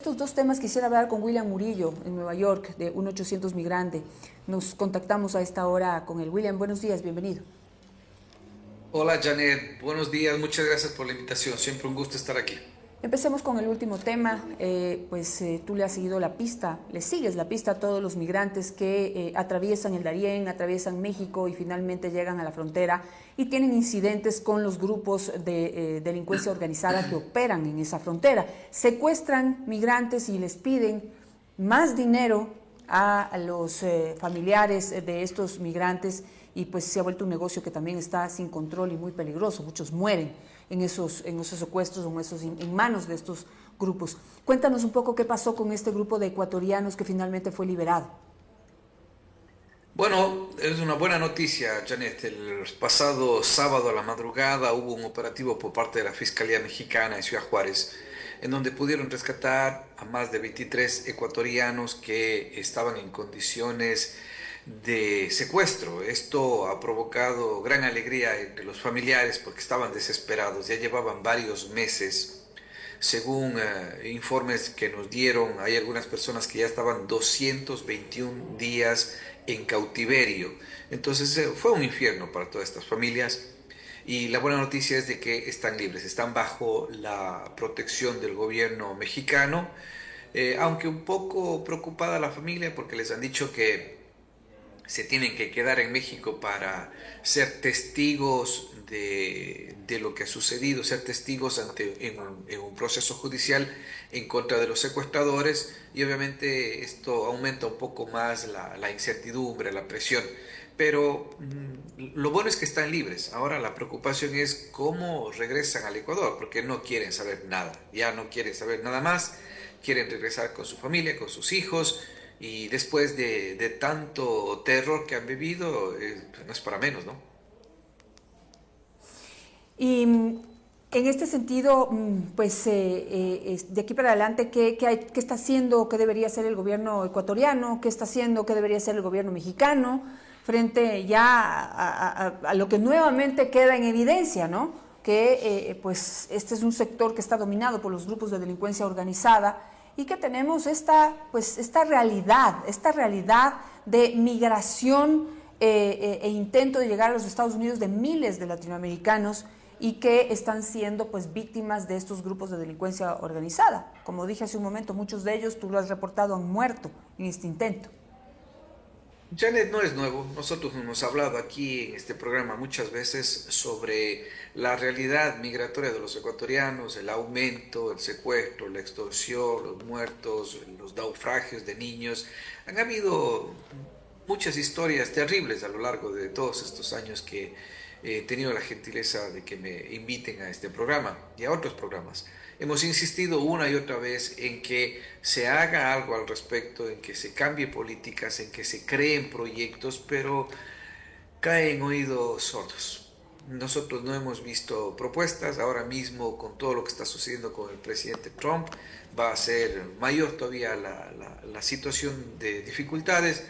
estos dos temas quisiera hablar con William Murillo en Nueva York, de 1-800 Migrante. Nos contactamos a esta hora con él. William, buenos días, bienvenido. Hola Janet, buenos días, muchas gracias por la invitación, siempre un gusto estar aquí. Empecemos con el último tema. Tú le has seguido la pista, le sigues la pista a todos los migrantes que atraviesan el Darién, atraviesan México y finalmente llegan a la frontera y tienen incidentes con los grupos de delincuencia organizada que operan en esa frontera. Secuestran migrantes y les piden más dinero a los familiares de estos migrantes y pues se ha vuelto un negocio que también está sin control y muy peligroso. Muchos mueren en esos secuestros o en manos de estos grupos. Cuéntanos un poco qué pasó con este grupo de ecuatorianos que finalmente fue liberado. Bueno, es una buena noticia, Janet. El pasado sábado a la madrugada hubo un operativo por parte de la Fiscalía Mexicana en Ciudad Juárez, en donde pudieron rescatar a más de 23 ecuatorianos que estaban en condiciones de secuestro. Esto ha provocado gran alegría entre los familiares porque estaban desesperados, ya llevaban varios meses. Según informes que nos dieron, hay algunas personas que ya estaban 221 días en cautiverio. Entonces fue un infierno para todas estas familias. Y la buena noticia es de que están libres, están bajo la protección del gobierno mexicano, aunque un poco preocupada la familia porque les han dicho que se tienen que quedar en México para ser testigos de lo que ha sucedido, ser testigos en un proceso judicial en contra de los secuestradores, y obviamente esto aumenta un poco más la incertidumbre, la presión. Pero lo bueno es que están libres. Ahora la preocupación es cómo regresan al Ecuador, porque no quieren saber nada, ya no quieren saber nada más, quieren regresar con su familia, con sus hijos, y después de tanto terror que han vivido, no es para menos, ¿no? Y en este sentido, de aquí para adelante, ¿qué está haciendo, qué debería hacer el gobierno ecuatoriano, qué está haciendo, qué debería hacer el gobierno mexicano, frente ya a lo que nuevamente queda en evidencia, ¿no? Que pues este es un sector que está dominado por los grupos de delincuencia organizada y que tenemos esta realidad de migración e intento de llegar a los Estados Unidos de miles de latinoamericanos y que están siendo pues víctimas de estos grupos de delincuencia organizada. Como dije hace un momento, muchos de ellos, tú lo has reportado, han muerto en este intento. Janet, no es nuevo. Nosotros hemos hablado aquí en este programa muchas veces sobre la realidad migratoria de los ecuatorianos, el aumento, el secuestro, la extorsión, los muertos, los naufragios de niños. Han habido muchas historias terribles a lo largo de todos estos años que he tenido la gentileza de que me inviten a este programa y a otros programas. Hemos insistido una y otra vez en que se haga algo al respecto, en que se cambie políticas, en que se creen proyectos, pero cae en oídos sordos. Nosotros no hemos visto propuestas. Ahora mismo, con todo lo que está sucediendo con el presidente Trump, va a ser mayor todavía la situación de dificultades.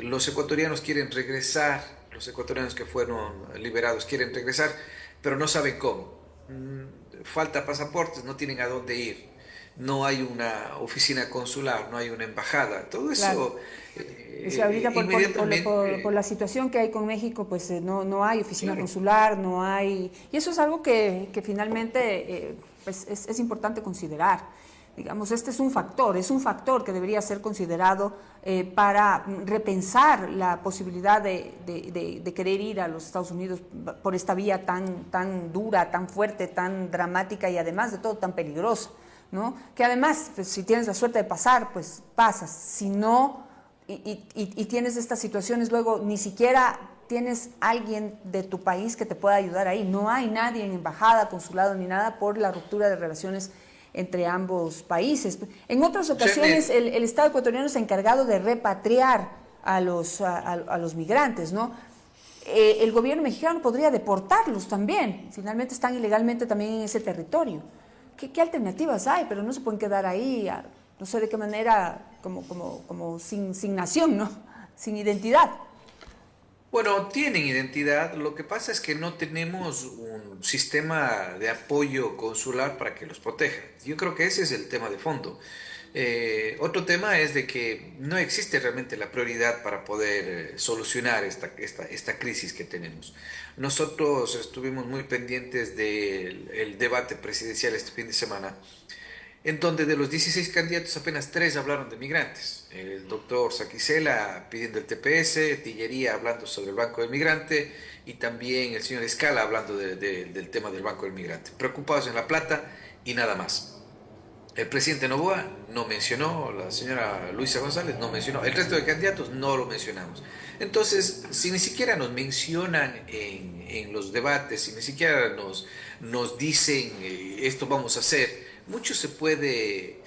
Los ecuatorianos quieren regresar, los ecuatorianos que fueron liberados quieren regresar, pero no saben cómo. Falta pasaportes, no tienen a dónde ir, no hay una oficina consular, no hay una embajada, todo Claro. eso O sea, ahorita por la inmediatamente. situación que hay con México, pues no hay oficina Claro. consular, no hay... Y eso es algo que finalmente pues es importante considerar. Digamos, este es un factor que debería ser considerado para repensar la posibilidad de querer ir a los Estados Unidos por esta vía tan dura, tan fuerte, tan dramática y además de todo tan peligrosa, ¿no? Que además, pues, si tienes la suerte de pasar, pues pasas. Si no, y tienes estas situaciones, luego ni siquiera tienes alguien de tu país que te pueda ayudar ahí. No hay nadie en embajada, consulado ni nada por la ruptura de relaciones entre ambos países. En otras ocasiones Janet, el Estado ecuatoriano se ha encargado de repatriar a los migrantes, ¿no? El gobierno mexicano podría deportarlos también, finalmente están ilegalmente también en ese territorio. ¿Qué alternativas hay? Pero no se pueden quedar ahí, no sé de qué manera, como sin nación, ¿no? Sin identidad. Bueno, tienen identidad, lo que pasa es que no tenemos un sistema de apoyo consular para que los proteja. Yo creo que ese es el tema de fondo. Otro tema es de que no existe realmente la prioridad para poder solucionar esta crisis que tenemos. Nosotros estuvimos muy pendientes del el debate presidencial este fin de semana, en donde de los 16 candidatos apenas 3 hablaron de migrantes. El doctor Saquicela pidiendo el TPS, Tillería hablando sobre el Banco del Migrante y también el señor Escala hablando del tema del Banco del Migrante. Preocupados en la plata y nada más. El presidente Noboa no mencionó, la señora Luisa González no mencionó, el resto de candidatos no lo mencionamos. Entonces, si ni siquiera nos mencionan en los debates, si ni siquiera nos dicen esto vamos a hacer, mucho se puede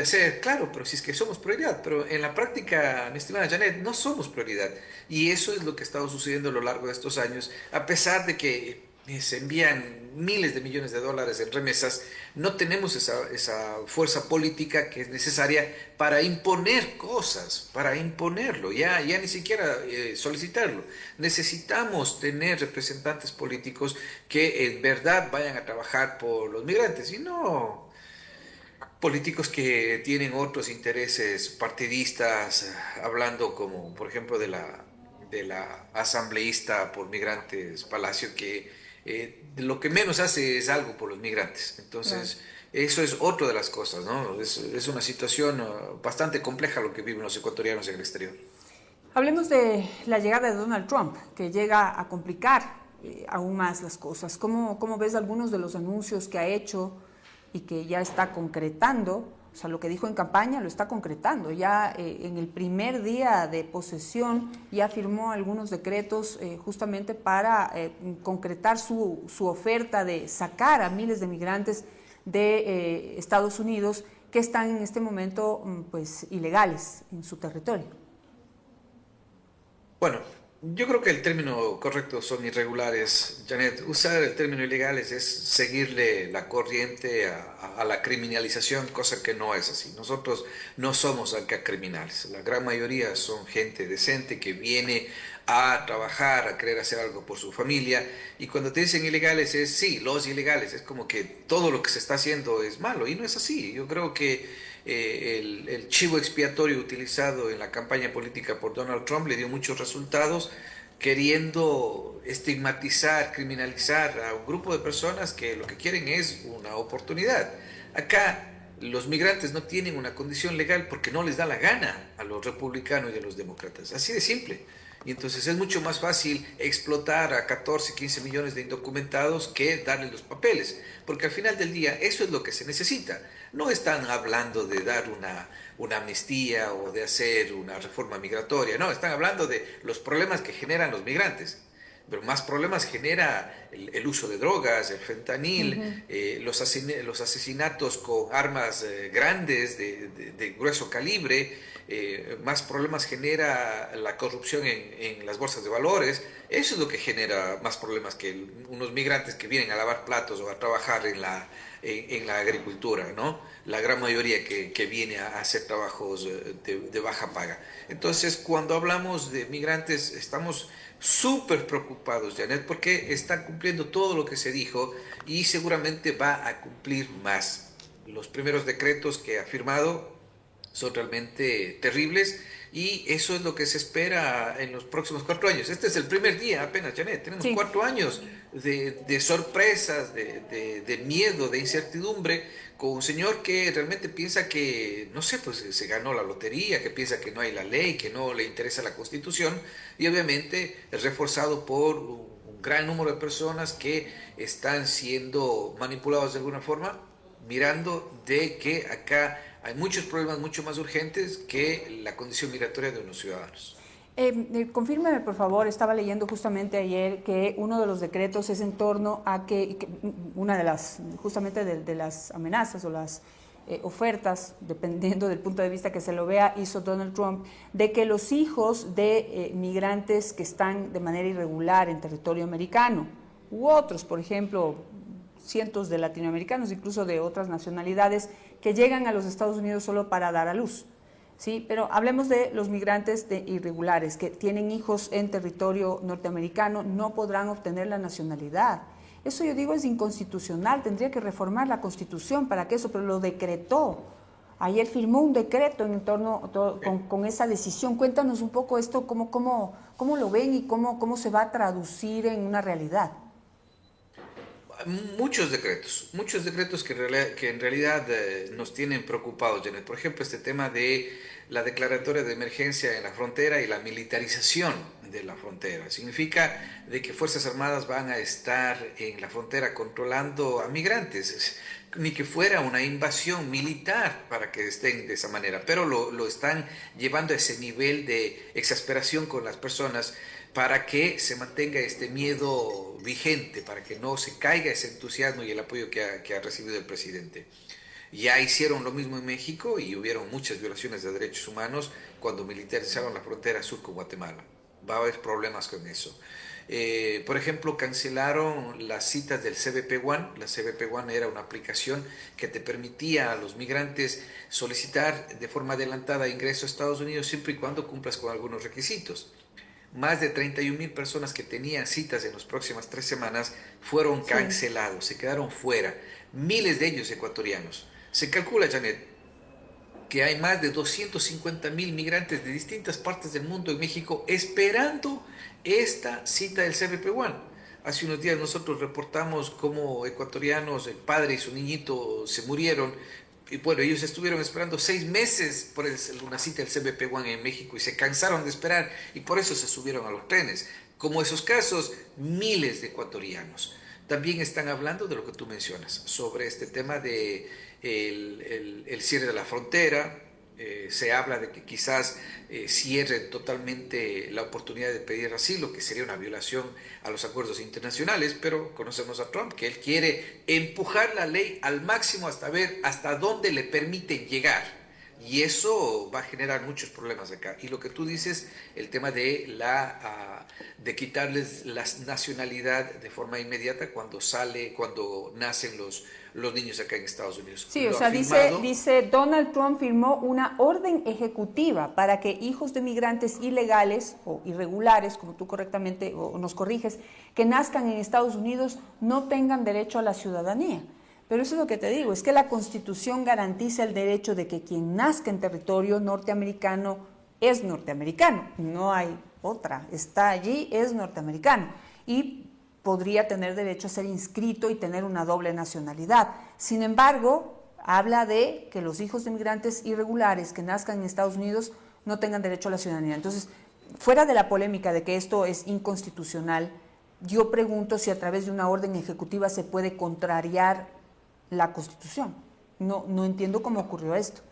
hacer, claro, pero si es que somos prioridad, pero en la práctica, mi estimada Janet, no somos prioridad. Y eso es lo que ha estado sucediendo a lo largo de estos años, a pesar de que se envían miles de millones de dólares en remesas, no tenemos esa fuerza política que es necesaria para imponer cosas, para imponerlo, ya ni siquiera solicitarlo. Necesitamos tener representantes políticos que en verdad vayan a trabajar por los migrantes y no políticos que tienen otros intereses partidistas, hablando como por ejemplo de la asambleísta por migrantes Palacio, que lo que menos hace es algo por los migrantes. Claro. Entonces, eso es otra de las cosas, ¿no? Es una situación bastante compleja lo que viven los ecuatorianos en el exterior. Hablemos de la llegada de Donald Trump, que llega a complicar aún más las cosas. ¿Cómo ves algunos de los anuncios que ha hecho y que ya está concretando? O sea, lo que dijo en campaña lo está concretando. Ya en el primer día de posesión ya firmó algunos decretos justamente para concretar su oferta de sacar a miles de migrantes de Estados Unidos que están en este momento pues ilegales en su territorio. Bueno, yo creo que el término correcto son irregulares, Janet. Usar el término ilegales es seguirle la corriente a la criminalización, cosa que no es así. Nosotros no somos acá criminales. La gran mayoría son gente decente que viene a trabajar, a querer hacer algo por su familia. Y cuando te dicen ilegales es, sí, los ilegales. Es como que todo lo que se está haciendo es malo. Y no es así. Yo creo que el chivo expiatorio utilizado en la campaña política por Donald Trump le dio muchos resultados, queriendo estigmatizar, criminalizar a un grupo de personas que lo que quieren es una oportunidad. Acá los migrantes no tienen una condición legal porque no les da la gana a los republicanos y a los demócratas. Así de simple. Y entonces es mucho más fácil explotar a 14, 15 millones de indocumentados que darles los papeles, porque al final del día eso es lo que se necesita. No están hablando de dar una amnistía o de hacer una reforma migratoria, no, están hablando de los problemas que generan los migrantes. Pero más problemas genera el uso de drogas, el fentanil, los asesinatos con armas grandes de grueso calibre, más problemas genera la corrupción en las bolsas de valores. Eso es lo que genera más problemas que unos migrantes que vienen a lavar platos o a trabajar en la agricultura, ¿no? La gran mayoría que viene a hacer trabajos de baja paga. Entonces, cuando hablamos de migrantes, estamos súper preocupados, Janet, porque está cumpliendo todo lo que se dijo y seguramente va a cumplir más. Los primeros decretos que ha firmado son realmente terribles y eso es lo que se espera en los próximos 4 años. Este es el primer día apenas, Janet. Tenemos Sí. 4 años de sorpresas, de miedo, de incertidumbre, con un señor que realmente piensa que, no sé, pues se ganó la lotería, que piensa que no hay la ley, que no le interesa la Constitución, y obviamente es reforzado por un gran número de personas que están siendo manipulados de alguna forma, mirando de que acá hay muchos problemas mucho más urgentes que la condición migratoria de unos ciudadanos. Confírmeme, por favor, estaba leyendo justamente ayer que uno de los decretos es en torno a que una de las, justamente de las amenazas o las ofertas, dependiendo del punto de vista que se lo vea, hizo Donald Trump, de que los hijos de migrantes que están de manera irregular en territorio americano, u otros, por ejemplo, cientos de latinoamericanos, incluso de otras nacionalidades, que llegan a los Estados Unidos solo para dar a luz, Sí, pero hablemos de los migrantes irregulares que tienen hijos en territorio norteamericano, no podrán obtener la nacionalidad. Eso yo digo es inconstitucional, tendría que reformar la Constitución para que eso, pero lo decretó. Ayer firmó un decreto en torno con esa decisión. Cuéntanos un poco esto, cómo lo ven y cómo se va a traducir en una realidad. Muchos decretos que en realidad nos tienen preocupados, Janet. Por ejemplo, este tema de la declaratoria de emergencia en la frontera y la militarización de la frontera. Significa de que Fuerzas Armadas van a estar en la frontera controlando a migrantes, ni que fuera una invasión militar para que estén de esa manera, pero lo están llevando a ese nivel de exasperación con las personas para que se mantenga este miedo vigente, para que no se caiga ese entusiasmo y el apoyo que ha recibido el presidente. Ya hicieron lo mismo en México y hubieron muchas violaciones de derechos humanos cuando militarizaron la frontera sur con Guatemala. Va a haber problemas con eso. Por ejemplo, cancelaron las citas del CBP One. La CBP One era una aplicación que te permitía a los migrantes solicitar de forma adelantada ingreso a Estados Unidos siempre y cuando cumplas con algunos requisitos. Más de 31,000 personas que tenían citas en las próximas 3 semanas fueron cancelados, se quedaron fuera. Miles de ellos ecuatorianos. Se calcula, Janet, que hay más de 250,000 migrantes de distintas partes del mundo en México esperando esta cita del CBP One. Hace unos días nosotros reportamos cómo ecuatorianos, el padre y su niñito se murieron. Y bueno, ellos estuvieron esperando 6 meses por una cita del CBP One en México y se cansaron de esperar y por eso se subieron a los trenes. Como esos casos, miles de ecuatorianos. También están hablando de lo que tú mencionas, sobre este tema de el cierre de la frontera. Se habla de que quizás cierre totalmente la oportunidad de pedir asilo, que sería una violación a los acuerdos internacionales, pero conocemos a Trump, que él quiere empujar la ley al máximo hasta ver hasta dónde le permiten llegar. Y eso va a generar muchos problemas acá. Y lo que tú dices, el tema de de quitarles la nacionalidad de forma inmediata cuando nacen los niños acá en Estados Unidos. Sí, o sea, dice Donald Trump firmó una orden ejecutiva para que hijos de migrantes ilegales o irregulares, como tú correctamente o nos corriges, que nazcan en Estados Unidos no tengan derecho a la ciudadanía. Pero eso es lo que te digo, es que la Constitución garantiza el derecho de que quien nazca en territorio norteamericano es norteamericano, no hay otra, está allí, es norteamericano y podría tener derecho a ser inscrito y tener una doble nacionalidad. Sin embargo, habla de que los hijos de migrantes irregulares que nazcan en Estados Unidos no tengan derecho a la ciudadanía. Entonces, fuera de la polémica de que esto es inconstitucional, yo pregunto si a través de una orden ejecutiva se puede contrariar la Constitución. No entiendo cómo ocurrió esto.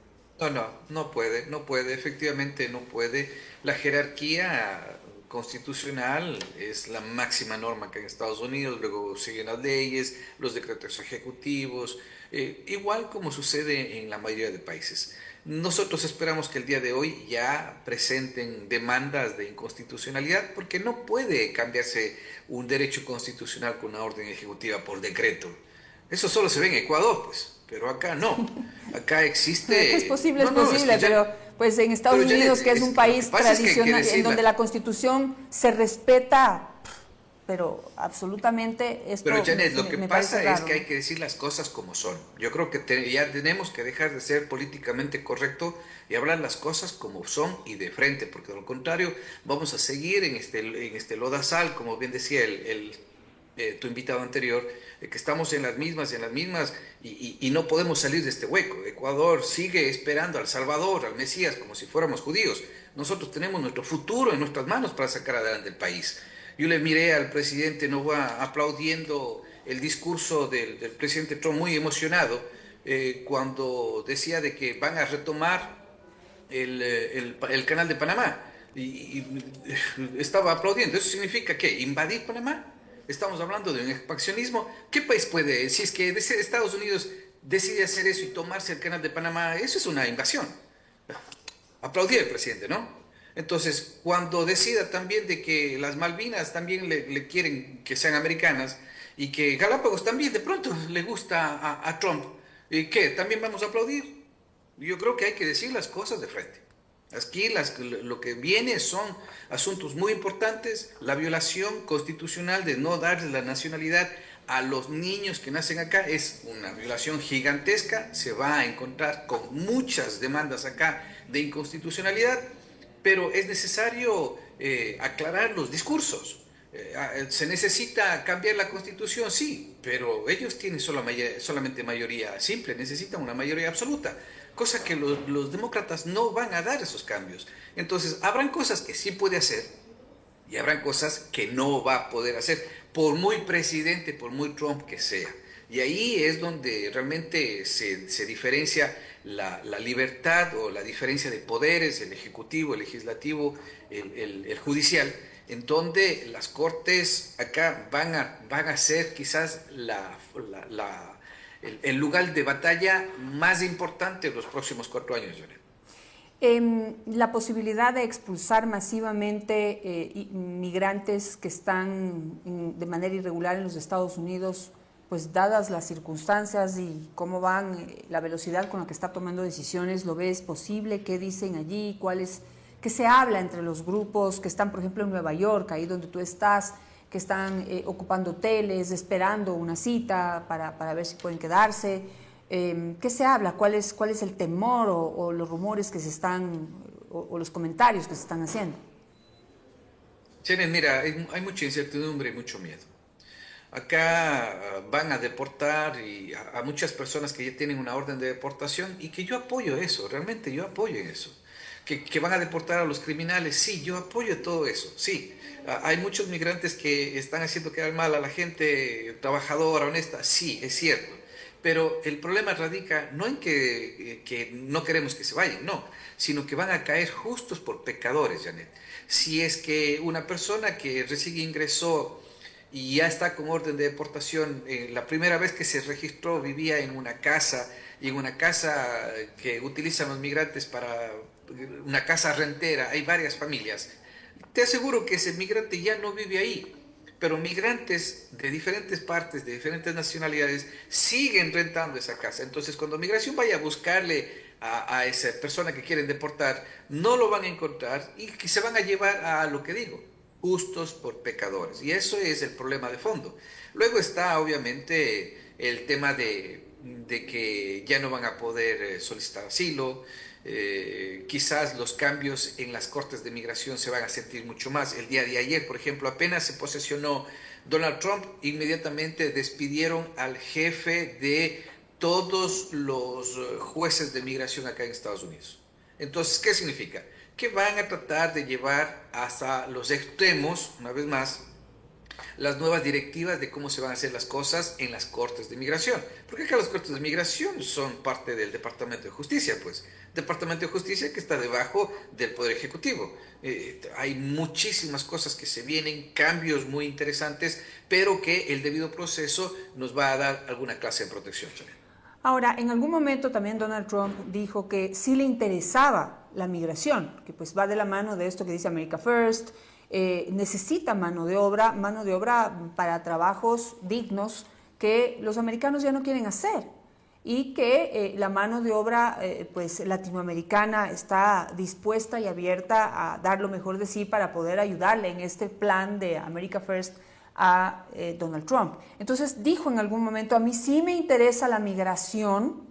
No puede, efectivamente no puede. La jerarquía constitucional es la máxima norma que en Estados Unidos, luego siguen las leyes, los decretos ejecutivos, igual como sucede en la mayoría de países. Nosotros esperamos que el día de hoy ya presenten demandas de inconstitucionalidad porque no puede cambiarse un derecho constitucional con una orden ejecutiva por decreto. Eso solo se ve en Ecuador, pues, pero acá no. Acá existe... Es posible, pero pues en Estados Unidos, que es un país tradicional, en donde la Constitución se respeta, pero absolutamente esto... Pero Janet, lo que pasa es que hay que decir las cosas como son. Yo creo que ya tenemos que dejar de ser políticamente correcto y hablar las cosas como son y de frente, porque de lo contrario vamos a seguir en este lodazal, como bien decía tu invitado anterior, que estamos en las mismas y no podemos salir de este hueco. Ecuador sigue esperando al Salvador, al Mesías, como si fuéramos judíos. Nosotros tenemos nuestro futuro en nuestras manos para sacar adelante el país. Yo le miré al presidente Noboa aplaudiendo el discurso del presidente Trump muy emocionado cuando decía de que van a retomar el canal de Panamá y estaba aplaudiendo. ¿Eso significa qué? ¿Invadir Panamá? Estamos hablando de un expansionismo. ¿Qué país puede, si es que Estados Unidos decide hacer eso y tomarse el canal de Panamá, eso es una invasión? Aplaudí al presidente, ¿no? Entonces, cuando decida también de que las Malvinas también le quieren que sean americanas y que Galápagos también de pronto le gusta a Trump, ¿y qué? ¿También vamos a aplaudir? Yo creo que hay que decir las cosas de frente. Aquí lo que viene son asuntos muy importantes, la violación constitucional de no darle la nacionalidad a los niños que nacen acá es una violación gigantesca, se va a encontrar con muchas demandas acá de inconstitucionalidad, pero es necesario aclarar los discursos. ¿Se necesita cambiar la constitución? Sí, pero ellos tienen solamente mayoría simple, necesitan una mayoría absoluta, cosa que los demócratas no van a dar esos cambios. Entonces, habrán cosas que sí puede hacer y habrán cosas que no va a poder hacer, por muy presidente, por muy Trump que sea. Y ahí es donde realmente se diferencia la libertad o la diferencia de poderes, el ejecutivo, el legislativo, el judicial, en donde las cortes acá van a ser quizás el lugar de batalla más importante en los próximos 4 años, Janet. La posibilidad de expulsar masivamente migrantes que están de manera irregular en los Estados Unidos, pues dadas las circunstancias y cómo van, la velocidad con la que está tomando decisiones, ¿lo ves posible? ¿Qué dicen allí? ¿Qué se habla entre los grupos que están, por ejemplo, en Nueva York, ahí donde tú estás, que están ocupando hoteles, esperando una cita para ver si pueden quedarse? ¿Qué se habla? ¿Cuál es el temor o los rumores que se están, o los comentarios que se están haciendo? Janet, mira, hay mucha incertidumbre y mucho miedo. Acá van a deportar a muchas personas que ya tienen una orden de deportación y que yo apoyo eso, realmente yo apoyo eso. Que van a deportar a los criminales, sí, yo apoyo todo eso, sí. Hay muchos migrantes que están haciendo quedar mal a la gente trabajadora, honesta, sí, es cierto. Pero el problema radica no en que no queremos que se vayan, no, sino que van a caer justos por pecadores, Janet. Si es que una persona que recién ingresó y ya está con orden de deportación, la primera vez que se registró vivía en una casa, y en una casa que utilizan los migrantes para una casa rentera, hay varias familias, te aseguro que ese migrante ya no vive ahí. Pero migrantes de diferentes partes, de diferentes nacionalidades, siguen rentando esa casa. Entonces, cuando migración vaya a buscarle a esa persona que quieren deportar, no lo van a encontrar y que se van a llevar a lo que digo, justos por pecadores. Y eso es el problema de fondo. Luego está, obviamente, el tema de que ya no van a poder solicitar asilo. Quizás los cambios en las cortes de migración se van a sentir mucho más. El día de ayer, por ejemplo, apenas se posesionó Donald Trump, inmediatamente despidieron al jefe de todos los jueces de migración acá en Estados Unidos. Entonces, ¿qué significa? Que van a tratar de llevar hasta los extremos, una vez más, las nuevas directivas de cómo se van a hacer las cosas en las cortes de migración. Porque acá las cortes de migración son parte del Departamento de Justicia, pues. Departamento de Justicia que está debajo del Poder Ejecutivo. Hay muchísimas cosas que se vienen, cambios muy interesantes, pero que el debido proceso nos va a dar alguna clase de protección. Ahora, en algún momento también Donald Trump dijo que sí le interesaba la migración, que pues va de la mano de esto que dice America First. Necesita mano de obra para trabajos dignos que los americanos ya no quieren hacer, y que la mano de obra pues latinoamericana está dispuesta y abierta a dar lo mejor de sí para poder ayudarle en este plan de America First a Donald Trump. Entonces dijo en algún momento: a mí sí me interesa la migración,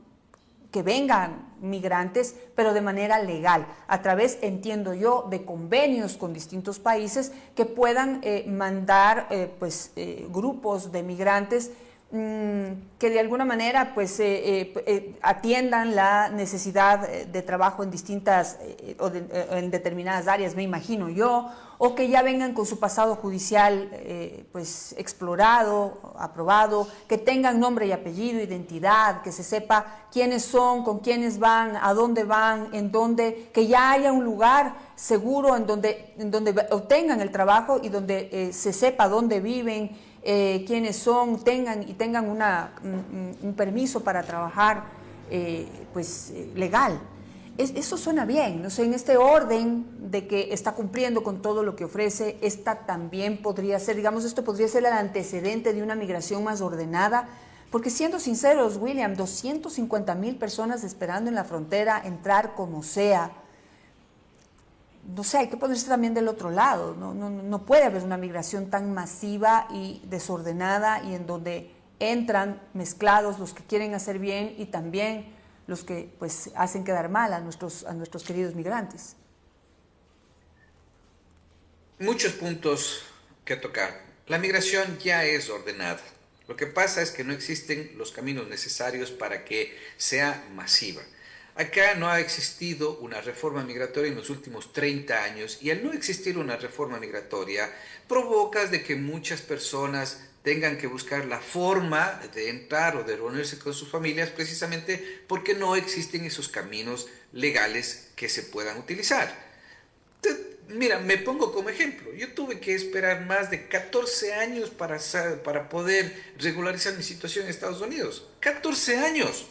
que vengan migrantes, pero de manera legal, a través, entiendo yo, de convenios con distintos países que puedan mandar grupos de migrantes que de alguna manera pues atiendan la necesidad de trabajo en distintas en determinadas áreas, me imagino yo, o que ya vengan con su pasado judicial pues explorado, aprobado, que tengan nombre y apellido, identidad, que se sepa quiénes son, con quiénes van, a dónde van, en dónde, que ya haya un lugar seguro en donde obtengan el trabajo y donde se sepa dónde viven, quiénes son, tengan un permiso para trabajar legal. Eso suena bien, no sé, en este orden de que está cumpliendo con todo lo que ofrece, esta también podría ser, digamos, esto podría ser el antecedente de una migración más ordenada, porque siendo sinceros, William, 250,000 personas esperando en la frontera entrar como sea, no sé, hay que ponerse también del otro lado. No puede haber una migración tan masiva y desordenada y en donde entran mezclados los que quieren hacer bien y también los que pues hacen quedar mal a nuestros queridos migrantes. Muchos puntos que tocar. La migración ya es ordenada. Lo que pasa es que no existen los caminos necesarios para que sea masiva. Acá no ha existido una reforma migratoria en los últimos 30 años y al no existir una reforma migratoria provocas de que muchas personas tengan que buscar la forma de entrar o de reunirse con sus familias precisamente porque no existen esos caminos legales que se puedan utilizar. Mira, me pongo como ejemplo. Yo tuve que esperar más de 14 años para poder regularizar mi situación en Estados Unidos. 14 años.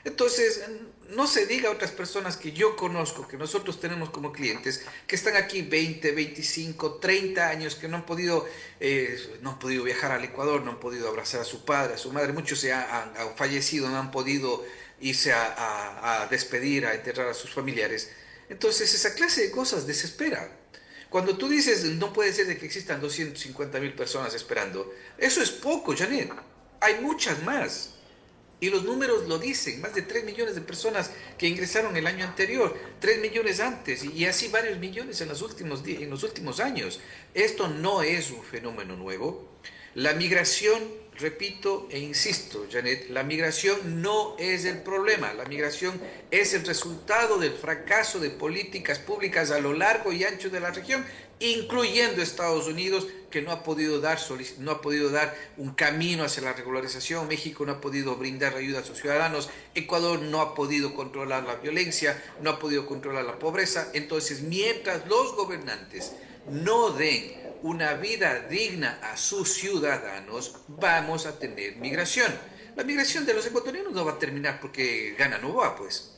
Entonces, no se diga a otras personas que yo conozco, que nosotros tenemos como clientes, que están aquí 20, 25, 30 años, que no han podido viajar al Ecuador, no han podido abrazar a su padre, a su madre. Muchos han fallecido, no han podido irse a despedir, a enterrar a sus familiares. Entonces, esa clase de cosas desespera. Cuando tú dices, no puede ser de que existan 250.000 personas esperando, eso es poco, Janet. Hay muchas más. Y los números lo dicen, más de 3 millones de personas que ingresaron el año anterior, 3 millones antes y así varios millones en los últimos años. Esto no es un fenómeno nuevo. La migración, repito e insisto, Janet, la migración no es el problema, la migración es el resultado del fracaso de políticas públicas a lo largo y ancho de la región, incluyendo Estados Unidos, que no ha podido dar un camino hacia la regularización, México no ha podido brindar ayuda a sus ciudadanos, Ecuador no ha podido controlar la violencia, no ha podido controlar la pobreza. Entonces, mientras los gobernantes no den una vida digna a sus ciudadanos, vamos a tener migración. La migración de los ecuatorianos no va a terminar porque gana Novoa, pues.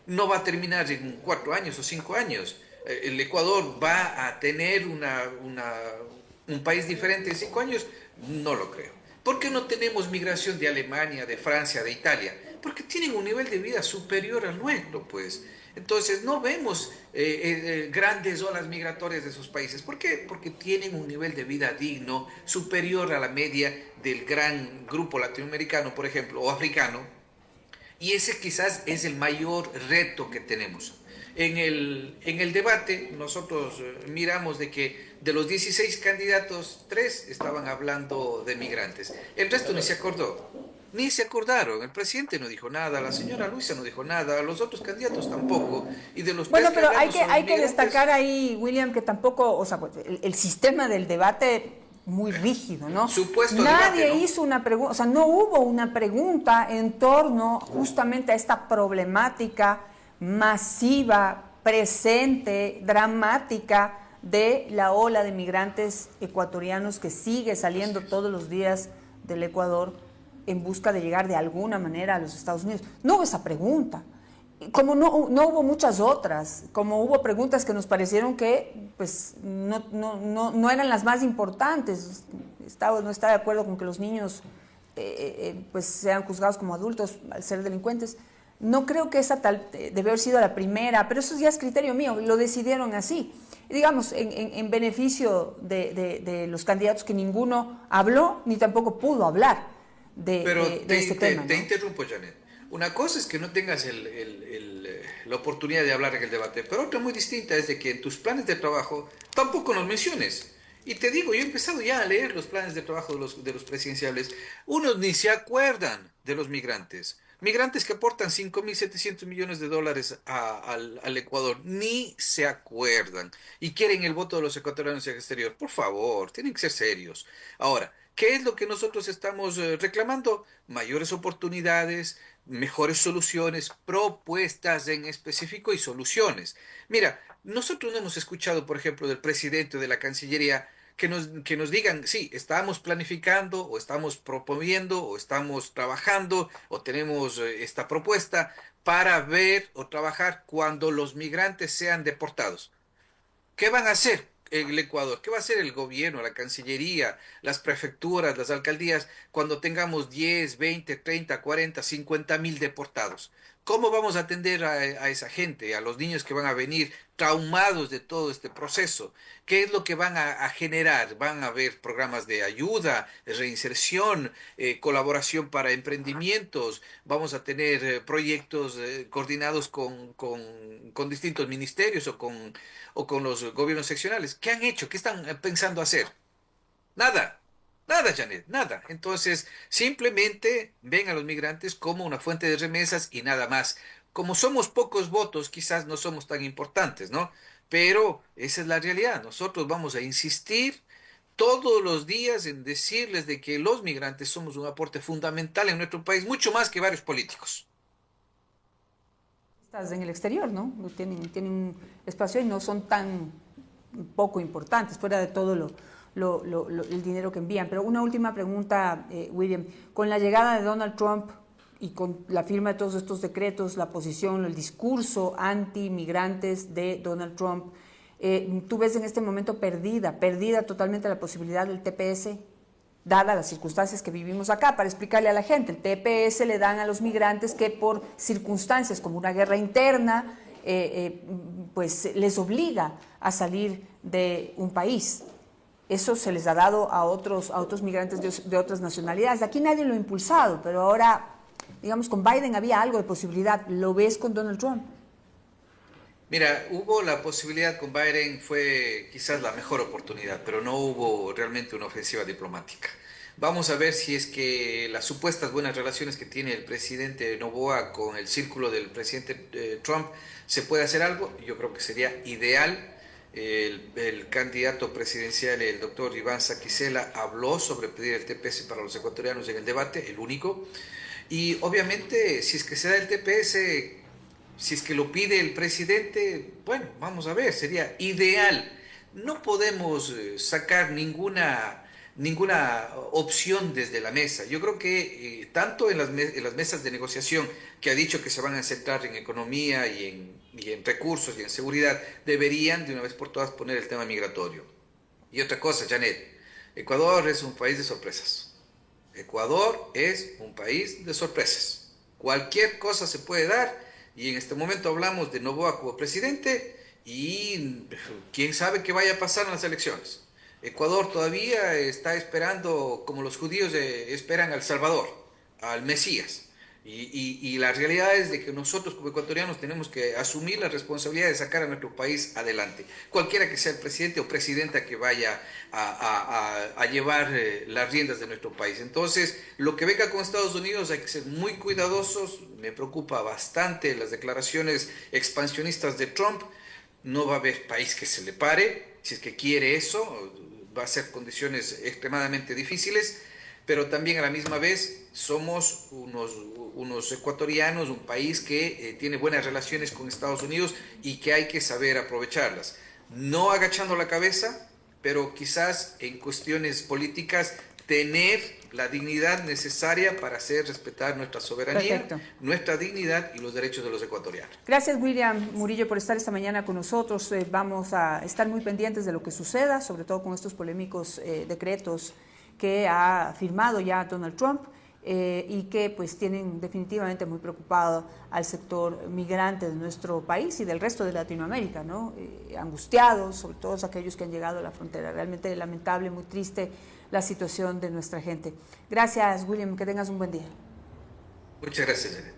No va a terminar en 4 años o 5 años. El Ecuador va a tener un país diferente en 5 años, no lo creo. ¿Por qué no tenemos migración de Alemania, de Francia, de Italia? Porque tienen un nivel de vida superior al nuestro, pues. Entonces no vemos grandes olas migratorias de sus países. ¿Por qué? Porque tienen un nivel de vida digno superior a la media del gran grupo latinoamericano, por ejemplo, o africano. Y ese quizás es el mayor reto que tenemos. En el debate nosotros miramos de que de los 16 candidatos, 3 estaban hablando de migrantes. El resto ni se acordó. Ni se acordaron. El presidente no dijo nada, la señora Luisa no dijo nada, los otros candidatos tampoco. Y de los Bueno, tres que pero hablamos sobre hay que migrantes, destacar ahí, William, que tampoco, o sea, pues, el sistema del debate muy rígido, ¿no? supuesto Nadie debate, ¿no? hizo una pregunta, o sea, no hubo una pregunta en torno justamente a esta problemática masiva, presente, dramática de la ola de migrantes ecuatorianos que sigue saliendo todos los días del Ecuador en busca de llegar de alguna manera a los Estados Unidos. No hubo esa pregunta. Como no hubo muchas otras, como hubo preguntas que nos parecieron que pues, no eran las más importantes. No estaba de acuerdo con que los niños pues sean juzgados como adultos al ser delincuentes. No creo que esa debe haber sido la primera, pero eso ya es criterio mío, lo decidieron así. Y digamos, en beneficio de los candidatos que ninguno habló, ni tampoco pudo hablar de este tema, ¿no? Te interrumpo, Janet. Una cosa es que no tengas la oportunidad de hablar en el debate, pero otra muy distinta es de que en tus planes de trabajo tampoco nos menciones. Y te digo, yo he empezado ya a leer los planes de trabajo de los presidenciables. Unos ni se acuerdan de los migrantes. Migrantes que aportan 5.700 millones de dólares al Ecuador, ni se acuerdan. Y quieren el voto de los ecuatorianos en el exterior. Por favor, tienen que ser serios. Ahora, ¿qué es lo que nosotros estamos reclamando? Mayores oportunidades, mejores soluciones, propuestas en específico y soluciones. Mira, nosotros no hemos escuchado, por ejemplo, del presidente o de la Cancillería que nos digan, sí, estamos planificando o estamos proponiendo o estamos trabajando o tenemos esta propuesta para ver o trabajar cuando los migrantes sean deportados. ¿Qué van a hacer en el Ecuador? ¿Qué va a hacer el gobierno, la Cancillería, las prefecturas, las alcaldías cuando tengamos 10, 20, 30, 40, 50.000 deportados? ¿Cómo vamos a atender a esa gente, a los niños que van a venir traumados de todo este proceso? ¿Qué es lo que van a generar? ¿Van a haber programas de ayuda, de reinserción, colaboración para emprendimientos? ¿Vamos a tener proyectos coordinados con distintos ministerios o con los gobiernos seccionales? ¿Qué han hecho? ¿Qué están pensando hacer? Nada, nada, Janet, nada. Entonces, simplemente ven a los migrantes como una fuente de remesas y nada más. Como somos pocos votos, quizás no somos tan importantes, ¿no? Pero esa es la realidad. Nosotros vamos a insistir todos los días en decirles de que los migrantes somos un aporte fundamental en nuestro país, mucho más que varios políticos. Estás en el exterior, ¿no? Tienen espacio y no son tan poco importantes, fuera de todo el dinero que envían. Pero una última pregunta, William. Con la llegada de Donald Trump y con la firma de todos estos decretos, la posición, el discurso anti-migrantes de Donald Trump, ¿tú ves en este momento perdida totalmente la posibilidad del TPS, dadas las circunstancias que vivimos acá? Para explicarle a la gente, el TPS le dan a los migrantes que por circunstancias como una guerra interna, pues les obliga a salir de un país. Eso se les ha dado a otros migrantes de otras nacionalidades. Aquí nadie lo ha impulsado, pero ahora, digamos, con Biden había algo de posibilidad. ¿Lo ves con Donald Trump? Mira, hubo la posibilidad con Biden, fue quizás la mejor oportunidad, pero no hubo realmente una ofensiva diplomática. Vamos a ver si es que las supuestas buenas relaciones que tiene el presidente Noboa con el círculo del presidente Trump se puede hacer algo. Yo creo que sería ideal. El candidato presidencial, el doctor Iván Saquicela, habló sobre pedir el TPS para los ecuatorianos en el debate, el único. Y obviamente, si es que se da el TPS, si es que lo pide el presidente, bueno, vamos a ver, sería ideal. No podemos sacar ninguna opción desde la mesa. Yo creo que tanto en las mesas de negociación que ha dicho que se van a centrar en economía y en recursos y en seguridad, deberían de una vez por todas poner el tema migratorio. Y otra cosa, Janet, Ecuador es un país de sorpresas. Ecuador es un país de sorpresas. Cualquier cosa se puede dar y en este momento hablamos de Noboa como presidente y quién sabe qué vaya a pasar en las elecciones. Ecuador todavía está esperando, como los judíos esperan al Salvador, al Mesías. Y la realidad es de que nosotros como ecuatorianos tenemos que asumir la responsabilidad de sacar a nuestro país adelante. Cualquiera que sea el presidente o presidenta que vaya a llevar las riendas de nuestro país. Entonces, lo que venga con Estados Unidos hay que ser muy cuidadosos. Me preocupa bastante las declaraciones expansionistas de Trump. No va a haber país que se le pare. Si es que quiere eso, va a ser condiciones extremadamente difíciles, pero también a la misma vez somos unos ecuatorianos, un país que tiene buenas relaciones con Estados Unidos y que hay que saber aprovecharlas. No agachando la cabeza, pero quizás en cuestiones políticas tener la dignidad necesaria para hacer respetar nuestra soberanía, Perfecto. nuestra dignidad y los derechos de los ecuatorianos. Gracias, William Murillo, por estar esta mañana con nosotros. Vamos a estar muy pendientes de lo que suceda, sobre todo con estos polémicos decretos que ha firmado ya Donald Trump y que pues tienen definitivamente muy preocupado al sector migrante de nuestro país y del resto de Latinoamérica, ¿no? Angustiados, sobre todo aquellos que han llegado a la frontera. Realmente lamentable, muy triste la situación de nuestra gente. Gracias, William, que tengas un buen día. Muchas gracias, Janet.